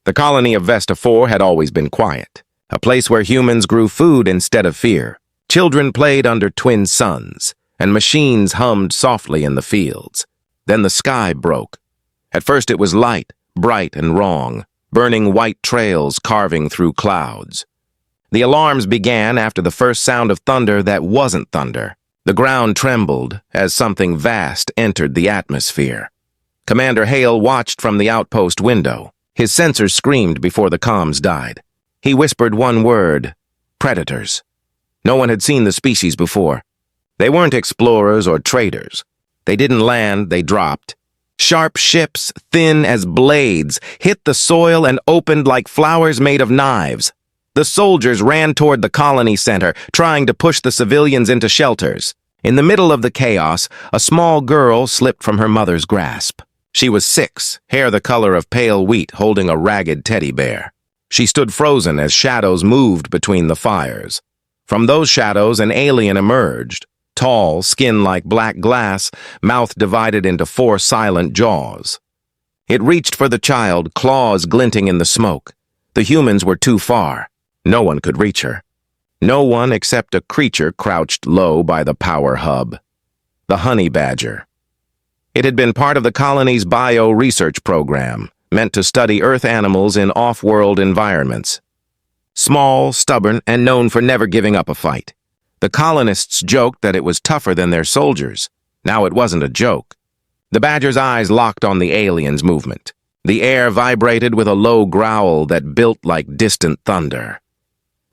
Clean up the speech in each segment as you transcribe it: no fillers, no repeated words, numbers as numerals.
The colony of Vesta 4 had always been quiet, a place where humans grew food instead of fear. Children played under twin suns, and machines hummed softly in the fields. Then the sky broke. At first it was light, bright and wrong, burning white trails carving through clouds. The alarms began after the first sound of thunder that wasn't thunder. The ground trembled as something vast entered the atmosphere. Commander Hale watched from the outpost window. His sensors screamed before the comms died. He whispered one word: predators. No one had seen the species before. They weren't explorers or traders. They didn't land, they dropped. Sharp ships, thin as blades, hit the soil and opened like flowers made of knives. The soldiers ran toward the colony center, trying to push the civilians into shelters. In the middle of the chaos, a small girl slipped from her mother's grasp. She was 6, hair the color of pale wheat, holding a ragged teddy bear. She stood frozen as shadows moved between the fires. From those shadows, an alien emerged. Tall, skin like black glass, mouth divided into 4 silent jaws. It reached for the child, claws glinting in the smoke. The humans were too far. No one could reach her. No one except a creature crouched low by the power hub. The honey badger. It had been part of the colony's bio-research program, meant to study Earth animals in off-world environments. Small, stubborn, and known for never giving up a fight. The colonists joked that it was tougher than their soldiers. Now it wasn't a joke. The badger's eyes locked on the alien's movement. The air vibrated with a low growl that built like distant thunder.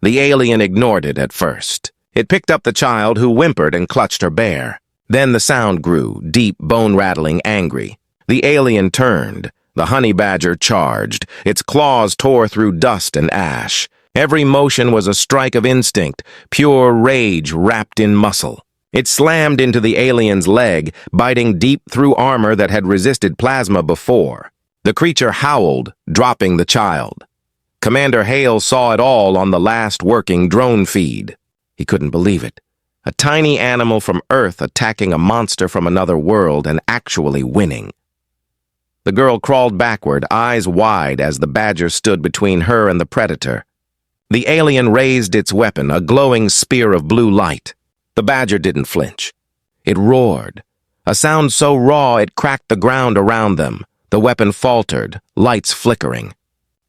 The alien ignored it at first. It picked up the child, who whimpered and clutched her bear. Then the sound grew, deep, bone-rattling, angry. The alien turned. The honey badger charged. Its claws tore through dust and ash. Every motion was a strike of instinct, pure rage wrapped in muscle. It slammed into the alien's leg, biting deep through armor that had resisted plasma before. The creature howled, dropping the child. Commander Hale saw it all on the last working drone feed. He couldn't believe it. A tiny animal from Earth attacking a monster from another world and actually winning. The girl crawled backward, eyes wide, as the badger stood between her and the predator. The alien raised its weapon, a glowing spear of blue light. The badger didn't flinch. It roared, a sound so raw it cracked the ground around them. The weapon faltered, lights flickering.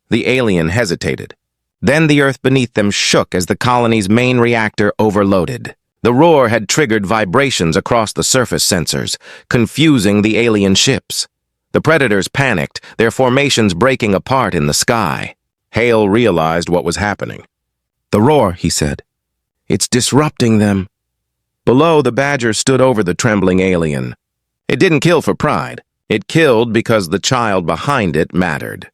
The alien hesitated. Then the earth beneath them shook as the colony's main reactor overloaded. The roar had triggered vibrations across the surface sensors, confusing the alien ships. The predators panicked, their formations breaking apart in the sky. Hale realized what was happening. "The roar," he said. "It's disrupting them." Below, the badger stood over the trembling alien. It didn't kill for pride. It killed because the child behind it mattered.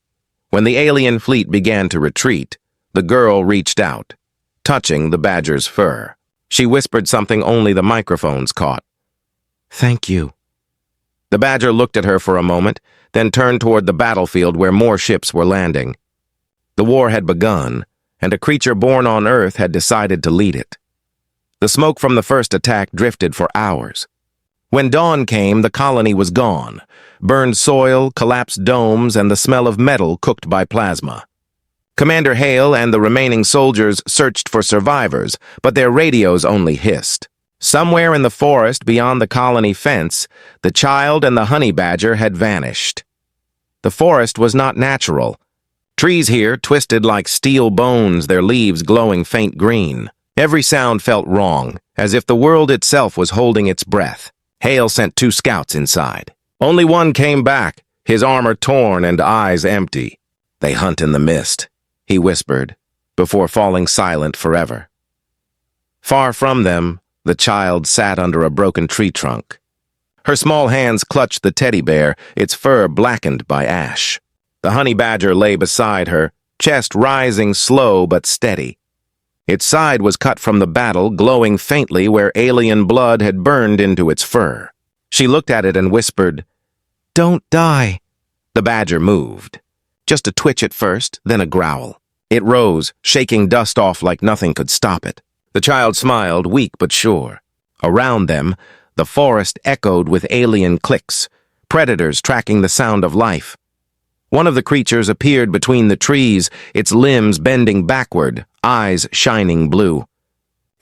When the alien fleet began to retreat, the girl reached out, touching the badger's fur. She whispered something only the microphones caught. "Thank you." The badger looked at her for a moment, then turned toward the battlefield where more ships were landing. The war had begun, and a creature born on Earth had decided to lead it. The smoke from the first attack drifted for hours. When dawn came, the colony was gone. Burned soil, collapsed domes, and the smell of metal cooked by plasma. Commander Hale and the remaining soldiers searched for survivors, but their radios only hissed. Somewhere in the forest beyond the colony fence, the child and the honey badger had vanished. The forest was not natural. Trees here twisted like steel bones, their leaves glowing faint green. Every sound felt wrong, as if the world itself was holding its breath. Hale sent 2 scouts inside. Only one came back, his armor torn and eyes empty. "They hunt in the mist," he whispered, before falling silent forever. Far from them, the child sat under a broken tree trunk. Her small hands clutched the teddy bear, its fur blackened by ash. The honey badger lay beside her, chest rising slow but steady. Its side was cut from the battle, glowing faintly where alien blood had burned into its fur. She looked at it and whispered, "Don't die." The badger moved. Just a twitch at first, then a growl. It rose, shaking dust off like nothing could stop it. The child smiled, weak but sure. Around them, the forest echoed with alien clicks, predators tracking the sound of life. One of the creatures appeared between the trees, its limbs bending backward, eyes shining blue.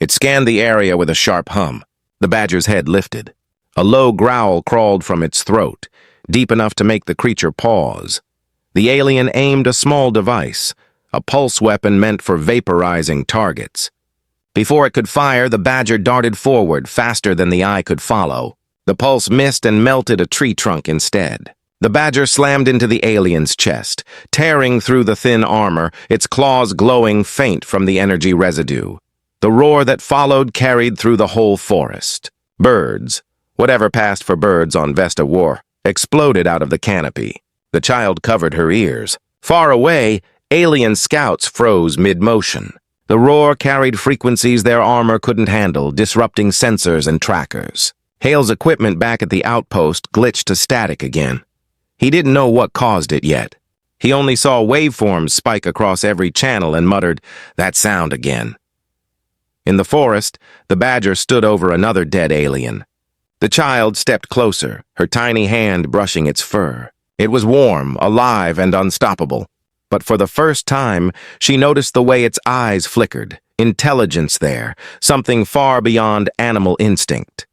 It scanned the area with a sharp hum. The badger's head lifted. A low growl crawled from its throat, deep enough to make the creature pause. The alien aimed a small device, a pulse weapon meant for vaporizing targets. Before it could fire, the badger darted forward, faster than the eye could follow. The pulse missed and melted a tree trunk instead. The badger slammed into the alien's chest, tearing through the thin armor, its claws glowing faint from the energy residue. The roar that followed carried through the whole forest. Birds, whatever passed for birds on Vesta War, exploded out of the canopy. The child covered her ears. Far away, alien scouts froze mid-motion. The roar carried frequencies their armor couldn't handle, disrupting sensors and trackers. Hale's equipment back at the outpost glitched to static again. He didn't know what caused it yet. He only saw waveforms spike across every channel and muttered, "That sound again." In the forest, the badger stood over another dead alien. The child stepped closer, her tiny hand brushing its fur. It was warm, alive, and unstoppable. But for the first time, she noticed the way its eyes flickered, intelligence there, something far beyond animal instinct.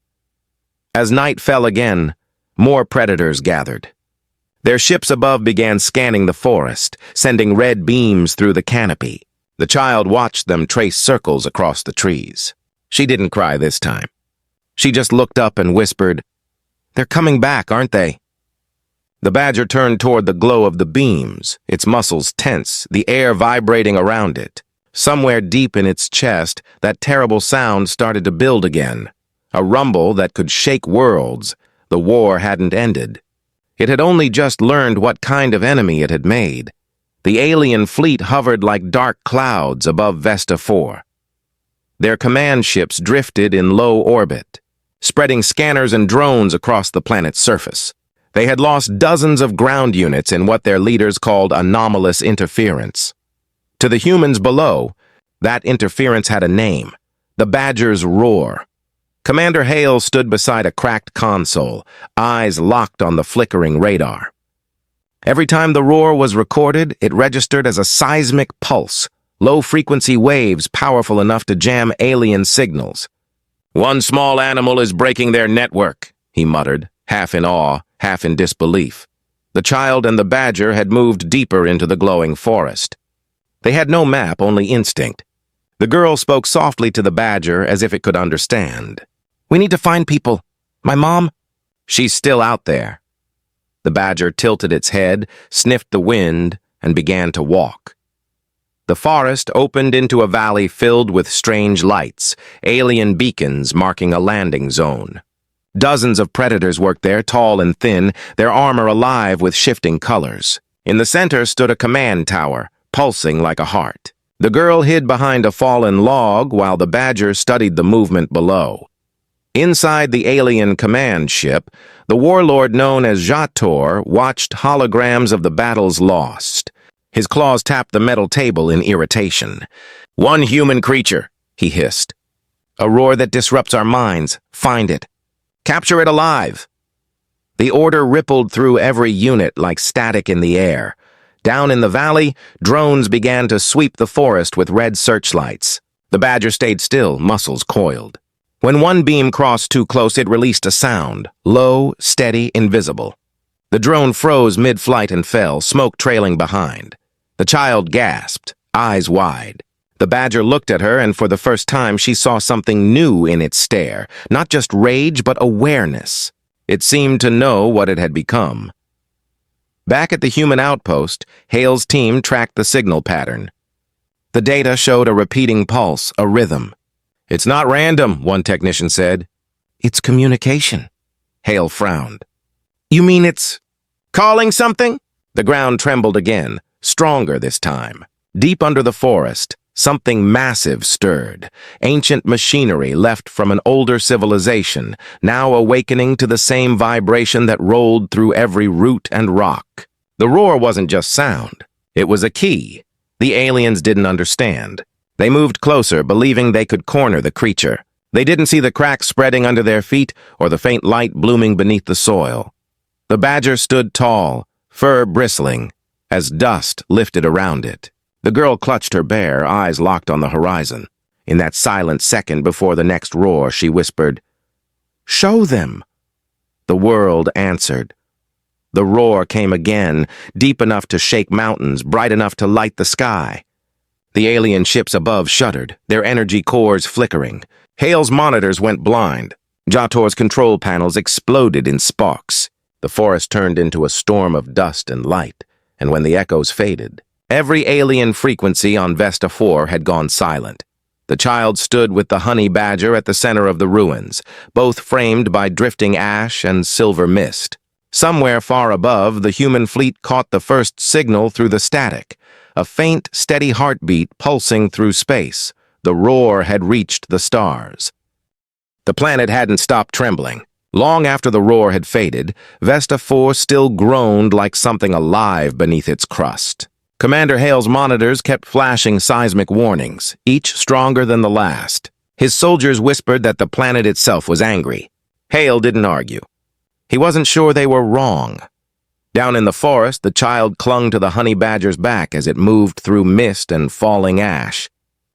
As night fell again, more predators gathered. Their ships above began scanning the forest, sending red beams through the canopy. The child watched them trace circles across the trees. She didn't cry this time. She just looked up and whispered, "They're coming back, aren't they?" The badger turned toward the glow of the beams, its muscles tense, the air vibrating around it. Somewhere deep in its chest, that terrible sound started to build again. A rumble that could shake worlds. The war hadn't ended. It had only just learned what kind of enemy it had made. The alien fleet hovered like dark clouds above Vesta 4. Their command ships drifted in low orbit, spreading scanners and drones across the planet's surface. They had lost dozens of ground units in what their leaders called anomalous interference. To the humans below, that interference had a name: the Badger's Roar. Commander Hale stood beside a cracked console, eyes locked on the flickering radar. Every time the roar was recorded, it registered as a seismic pulse, low-frequency waves powerful enough to jam alien signals. "One small animal is breaking their network," he muttered, half in awe, half in disbelief. The child and the badger had moved deeper into the glowing forest. They had no map, only instinct. The girl spoke softly to the badger as if it could understand. "We need to find people. My mom?" "She's still out there." The badger tilted its head, sniffed the wind, and began to walk. The forest opened into a valley filled with strange lights, alien beacons marking a landing zone. Dozens of predators worked there, tall and thin, their armor alive with shifting colors. In the center stood a command tower, pulsing like a heart. The girl hid behind a fallen log while the badger studied the movement below. Inside the alien command ship, the warlord known as Jator watched holograms of the battles lost. His claws tapped the metal table in irritation. "One human creature," he hissed. "A roar that disrupts our minds. Find it. Capture it alive." The order rippled through every unit like static in the air. Down in the valley, drones began to sweep the forest with red searchlights. The badger stayed still, muscles coiled. When one beam crossed too close, it released a sound, low, steady, invisible. The drone froze mid-flight and fell, smoke trailing behind. The child gasped, eyes wide. The badger looked at her, and for the first time she saw something new in its stare, not just rage, but awareness. It seemed to know what it had become. Back at the human outpost, Hale's team tracked the signal pattern. The data showed a repeating pulse, a rhythm. "It's not random," one technician said. "It's communication." Hale frowned. "You mean it's calling something?" The ground trembled again, stronger this time. Deep under the forest, something massive stirred. Ancient machinery left from an older civilization, now awakening to the same vibration that rolled through every root and rock. The roar wasn't just sound. It was a key. The aliens didn't understand. They moved closer, believing they could corner the creature. They didn't see the cracks spreading under their feet or the faint light blooming beneath the soil. The badger stood tall, fur bristling. as dust lifted around it. The girl clutched her bear, eyes locked on the horizon. In that silent second before the next roar, she whispered, "Show them!" The world answered. The roar came again, deep enough to shake mountains, bright enough to light the sky. The alien ships above shuddered, their energy cores flickering. Hale's monitors went blind. Jator's control panels exploded in sparks. The forest turned into a storm of dust and light, and when the echoes faded, every alien frequency on Vesta 4 had gone silent. The child stood with the honey badger at the center of the ruins, both framed by drifting ash and silver mist. Somewhere far above, the human fleet caught the first signal through the static, a faint, steady heartbeat pulsing through space. The roar had reached the stars. The planet hadn't stopped trembling. Long after the roar had faded, Vesta 4 still groaned like something alive beneath its crust. Commander Hale's monitors kept flashing seismic warnings, each stronger than the last. His soldiers whispered that the planet itself was angry. Hale didn't argue. He wasn't sure they were wrong. Down in the forest, the child clung to the honey badger's back as it moved through mist and falling ash.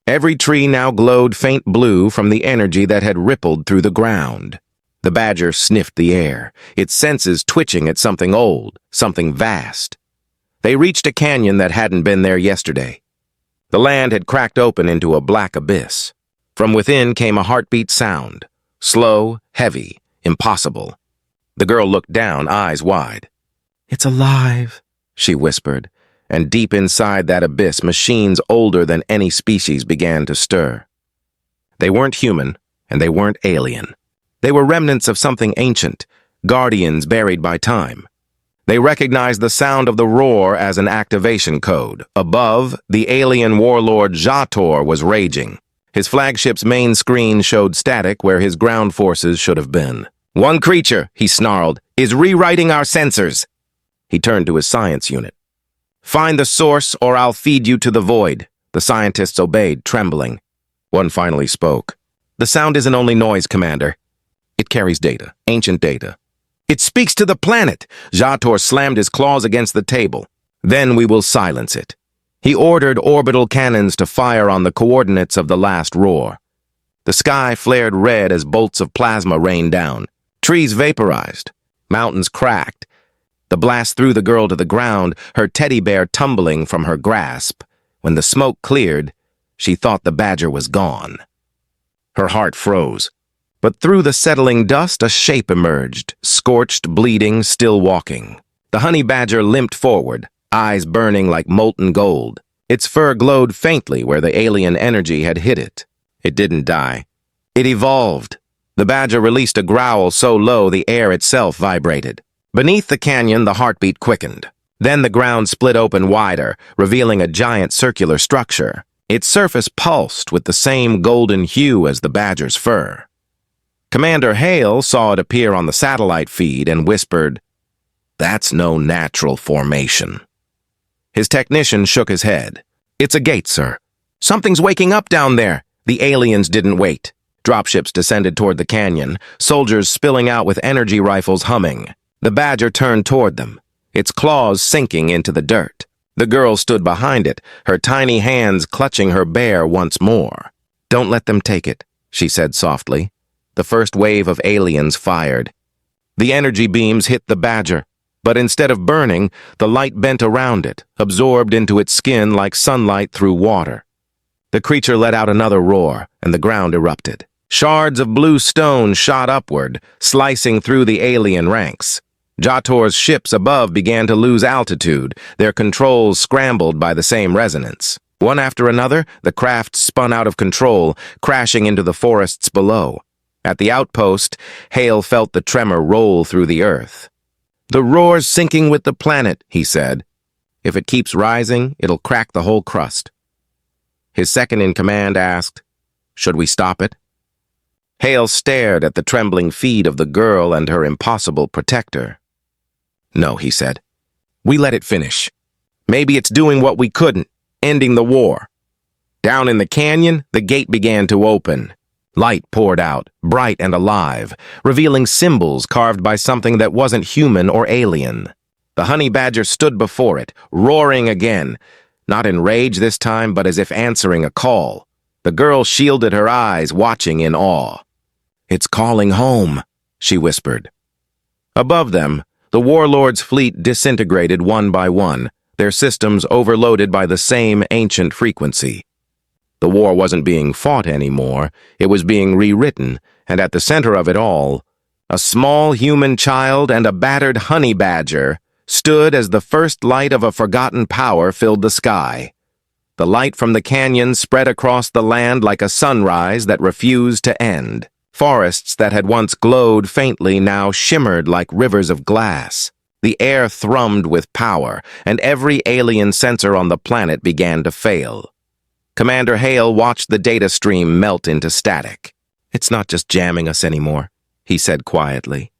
Every tree now glowed faint blue from the energy that had rippled through the ground. The badger sniffed the air, its senses twitching at something old, something vast. They reached a canyon that hadn't been there yesterday. The land had cracked open into a black abyss. From within came a heartbeat sound, slow, heavy, impossible. The girl looked down, eyes wide. "It's alive," she whispered, and deep inside that abyss, machines older than any species began to stir. They weren't human, and they weren't alien. They were remnants of something ancient, guardians buried by time. They recognized the sound of the roar as an activation code. Above, the alien warlord Jator was raging. His flagship's main screen showed static where his ground forces should have been. "One creature," he snarled, "is rewriting our sensors." He turned to his science unit. "Find the source or I'll feed you to the void." The scientists obeyed, trembling. One finally spoke. "The sound isn't only noise, Commander. It carries data, ancient data. It speaks to the planet." Jator slammed his claws against the table. "Then we will silence it." He ordered orbital cannons to fire on the coordinates of the last roar. The sky flared red as bolts of plasma rained down. Trees vaporized. Mountains cracked. The blast threw the girl to the ground, her teddy bear tumbling from her grasp. When the smoke cleared, she thought the badger was gone. Her heart froze. But through the settling dust, a shape emerged, scorched, bleeding, still walking. The honey badger limped forward, eyes burning like molten gold. Its fur glowed faintly where the alien energy had hit it. It didn't die. It evolved. The badger released a growl so low the air itself vibrated. Beneath the canyon, the heartbeat quickened. Then the ground split open wider, revealing a giant circular structure. Its surface pulsed with the same golden hue as the badger's fur. Commander Hale saw it appear on the satellite feed and whispered, "That's no natural formation." His technician shook his head. "It's a gate, sir. Something's waking up down there." The aliens didn't wait. Dropships descended toward the canyon, soldiers spilling out with energy rifles humming. The badger turned toward them, its claws sinking into the dirt. The girl stood behind it, her tiny hands clutching her bear once more. "Don't let them take it," she said softly. The first wave of aliens fired. The energy beams hit the badger, but instead of burning, the light bent around it, absorbed into its skin like sunlight through water. The creature let out another roar, and the ground erupted. Shards of blue stone shot upward, slicing through the alien ranks. Jator's ships above began to lose altitude, their controls scrambled by the same resonance. One after another, the craft spun out of control, crashing into the forests below. At the outpost, Hale felt the tremor roll through the earth. "The roar's sinking with the planet," he said. "If it keeps rising, it'll crack the whole crust." His second-in-command asked, "Should we stop it?" Hale stared at the trembling feet of the girl and her impossible protector. "No," he said. "We let it finish. Maybe it's doing what we couldn't, ending the war." Down in the canyon, the gate began to open. Light poured out, bright and alive, revealing symbols carved by something that wasn't human or alien. The honey badger stood before it, roaring again, not in rage this time, but as if answering a call. The girl shielded her eyes, watching in awe. "It's calling home," she whispered. Above them, the warlord's fleet disintegrated one by one, their systems overloaded by the same ancient frequency. The war wasn't being fought anymore, it was being rewritten, and at the center of it all, a small human child and a battered honey badger stood as the first light of a forgotten power filled the sky. The light from the canyon spread across the land like a sunrise that refused to end. Forests that had once glowed faintly now shimmered like rivers of glass. The air thrummed with power, and every alien sensor on the planet began to fail. Commander Hale watched the data stream melt into static. "It's not just jamming us anymore," he said quietly.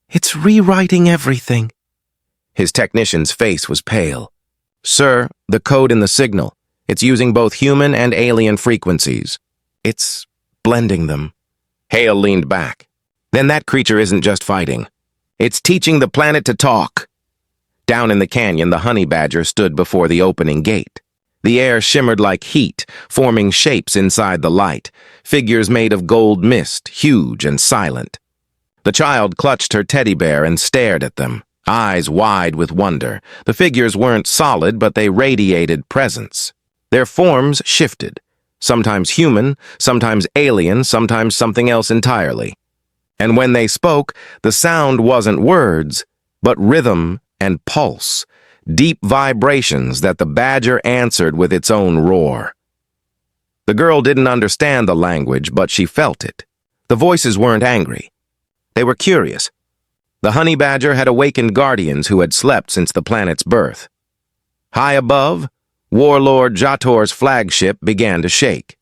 "It's rewriting everything." His technician's face was pale. "Sir, the code in the signal. It's using both human and alien frequencies. It's blending them." Hale leaned back. "Then that creature isn't just fighting. It's teaching the planet to talk." Down in the canyon, the honey badger stood before the opening gate. The air shimmered like heat, forming shapes inside the light, figures made of gold mist, huge and silent. The child clutched her teddy bear and stared at them, eyes wide with wonder. The figures weren't solid, but they radiated presence. Their forms shifted, sometimes human, sometimes alien, sometimes something else entirely. And when they spoke, the sound wasn't words, but rhythm and pulse, deep vibrations that the badger answered with its own roar. The girl didn't understand the language, but she felt it. The voices weren't angry. They were curious. The honey badger had awakened guardians who had slept since the planet's birth. High above, Warlord Jator's flagship began to shake.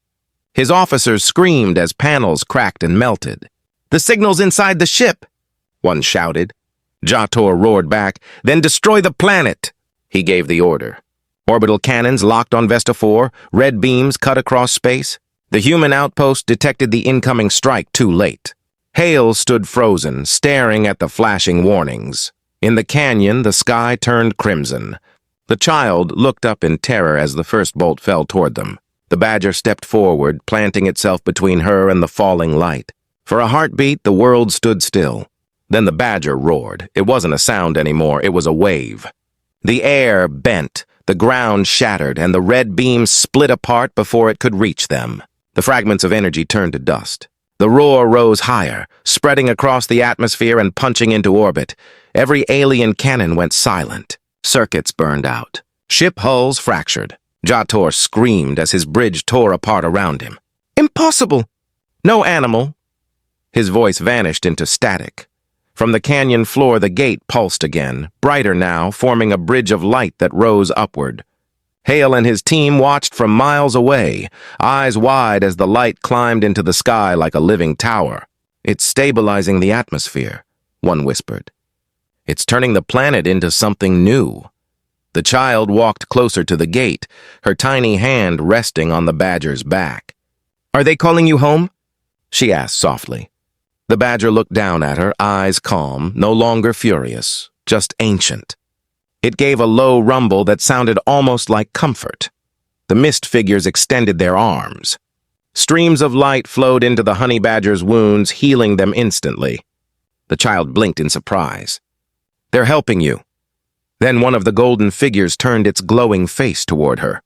His officers screamed as panels cracked and melted. "The signal's inside the ship," one shouted. Jator roared back, "Then destroy the planet!" He gave the order. Orbital cannons locked on Vesta 4, red beams cut across space. The human outpost detected the incoming strike too late. Hale stood frozen, staring at the flashing warnings. In the canyon, the sky turned crimson. The child looked up in terror as the first bolt fell toward them. The badger stepped forward, planting itself between her and the falling light. For a heartbeat, the world stood still. Then the badger roared. It wasn't a sound anymore, it was a wave. The air bent, the ground shattered, and the red beams split apart before it could reach them. The fragments of energy turned to dust. The roar rose higher, spreading across the atmosphere and punching into orbit. Every alien cannon went silent. Circuits burned out. Ship hulls fractured. Jator screamed as his bridge tore apart around him. "Impossible!" "No animal." His voice vanished into static. From the canyon floor, the gate pulsed again, brighter now, forming a bridge of light that rose upward. Hale and his team watched from miles away, eyes wide as the light climbed into the sky like a living tower. "It's stabilizing the atmosphere," one whispered. "It's turning the planet into something new." The child walked closer to the gate, her tiny hand resting on the badger's back. "Are they calling you home?" she asked softly. The badger looked down at her, eyes calm, no longer furious, just ancient. It gave a low rumble that sounded almost like comfort. The mist figures extended their arms. Streams of light flowed into the honey badger's wounds, healing them instantly. The child blinked in surprise. "They're helping you." Then one of the golden figures turned its glowing face toward her.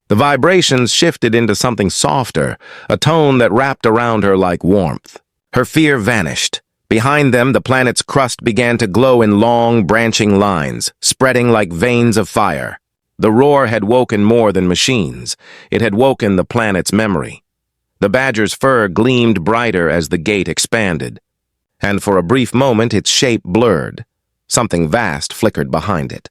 The vibrations shifted into something softer, a tone that wrapped around her like warmth. Her fear vanished. Behind them, the planet's crust began to glow in long, branching lines, spreading like veins of fire. The roar had woken more than machines. It had woken the planet's memory. The badger's fur gleamed brighter as the gate expanded, and for a brief moment its shape blurred. Something vast flickered behind it.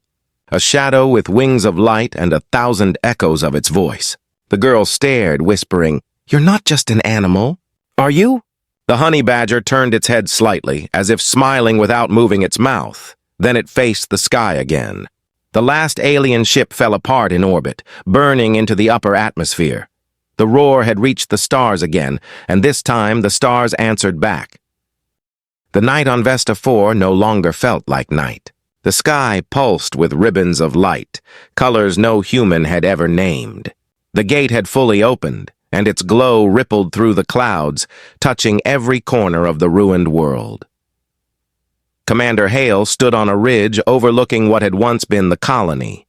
A shadow with wings of light and 1,000 echoes of its voice. The girl stared, whispering, "You're not just an animal, are you?" The honey badger turned its head slightly, as if smiling without moving its mouth. Then it faced the sky again. The last alien ship fell apart in orbit, burning into the upper atmosphere. The roar had reached the stars again, and this time the stars answered back. The night on Vesta 4 no longer felt like night. The sky pulsed with ribbons of light, colors no human had ever named. The gate had fully opened, and its glow rippled through the clouds, touching every corner of the ruined world. Commander Hale stood on a ridge overlooking what had once been the colony.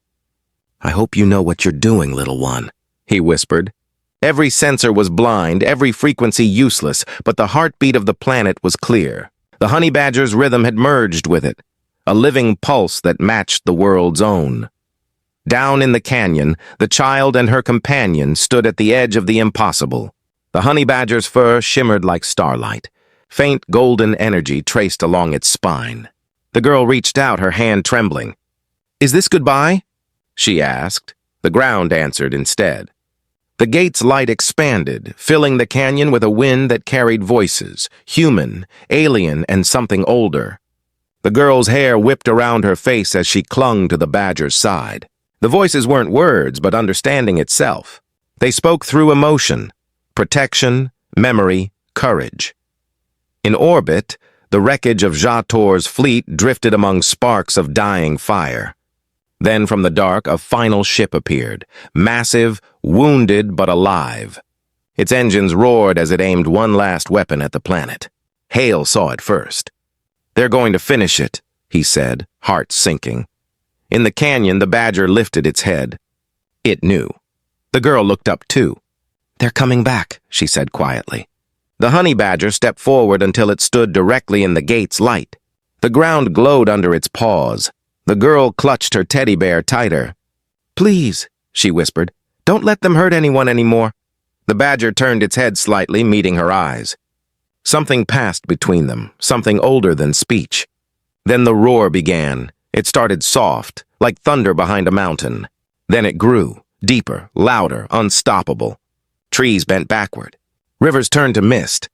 "I hope you know what you're doing, little one," he whispered. Every sensor was blind, every frequency useless, but the heartbeat of the planet was clear. The honey badger's rhythm had merged with it, a living pulse that matched the world's own. Down in the canyon, the child and her companion stood at the edge of the impossible. The honey badger's fur shimmered like starlight. Faint golden energy traced along its spine. The girl reached out, her hand trembling. "Is this goodbye?" she asked. The ground answered instead. The gate's light expanded, filling the canyon with a wind that carried voices, human, alien, and something older. The girl's hair whipped around her face as she clung to the badger's side. The voices weren't words, but understanding itself. They spoke through emotion, protection, memory, courage. In orbit, the wreckage of Jator's fleet drifted among sparks of dying fire. Then from the dark, a final ship appeared, massive, wounded but alive. Its engines roared as it aimed one last weapon at the planet. Hale saw it first. "They're going to finish it," he said, heart sinking. In the canyon, the badger lifted its head. It knew. The girl looked up too. "They're coming back," she said quietly. The honey badger stepped forward until it stood directly in the gate's light. The ground glowed under its paws. The girl clutched her teddy bear tighter. "Please," she whispered, "don't let them hurt anyone anymore." The badger turned its head slightly, meeting her eyes. Something passed between them, something older than speech. Then the roar began. It started soft, like thunder behind a mountain. Then it grew, deeper, louder, unstoppable. Trees bent backward. Rivers turned to mist.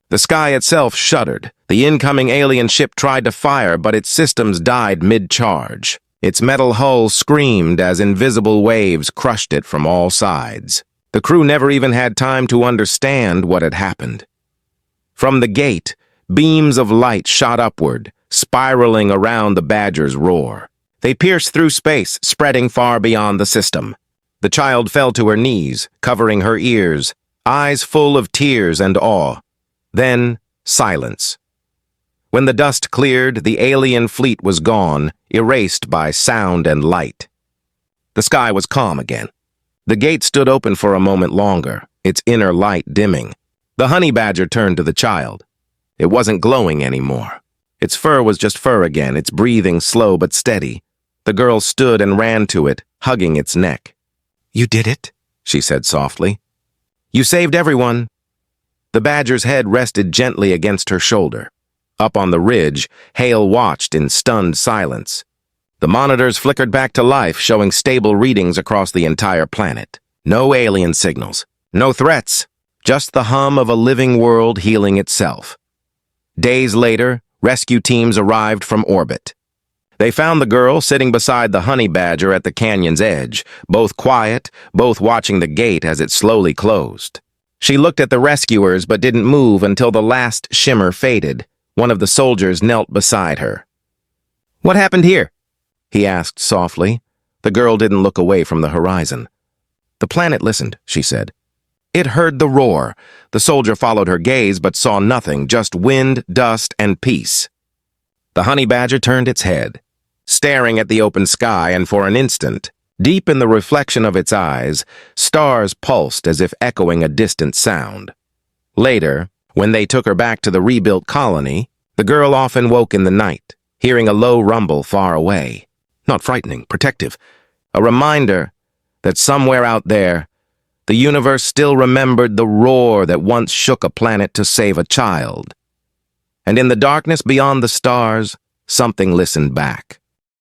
The sky itself shuddered. The incoming alien ship tried to fire, but its systems died mid-charge. Its metal hull screamed as invisible waves crushed it from all sides. The crew never even had time to understand what had happened. From the gate, beams of light shot upward, spiraling around the badger's roar. They pierced through space, spreading far beyond the system. The child fell to her knees, covering her ears, eyes full of tears and awe. Then, silence. When the dust cleared, the alien fleet was gone, erased by sound and light. The sky was calm again. The gate stood open for a moment longer, its inner light dimming. The honey badger turned to the child. It wasn't glowing anymore. Its fur was just fur again, its breathing slow but steady. The girl stood and ran to it, hugging its neck. "You did it," she said softly. "You saved everyone." The badger's head rested gently against her shoulder. Up on the ridge, Hale watched in stunned silence. The monitors flickered back to life, showing stable readings across the entire planet. No alien signals, no threats, just the hum of a living world healing itself. Days later, rescue teams arrived from orbit. They found the girl sitting beside the honey badger at the canyon's edge, both quiet, both watching the gate as it slowly closed. She looked at the rescuers but didn't move until the last shimmer faded. One of the soldiers knelt beside her. "What happened here?" he asked softly. The girl didn't look away from the horizon. "The planet listened," she said. It heard the roar. The soldier followed her gaze but saw nothing, just wind, dust, and peace. The honey badger turned its head, staring at the open sky, and for an instant, deep in the reflection of its eyes, stars pulsed as if echoing a distant sound. Later, when they took her back to the rebuilt colony, the girl often woke in the night, hearing a low rumble far away. Not frightening, protective. A reminder that somewhere out there, the universe still remembered the roar that once shook a planet to save a child. And in the darkness beyond the stars, something listened back.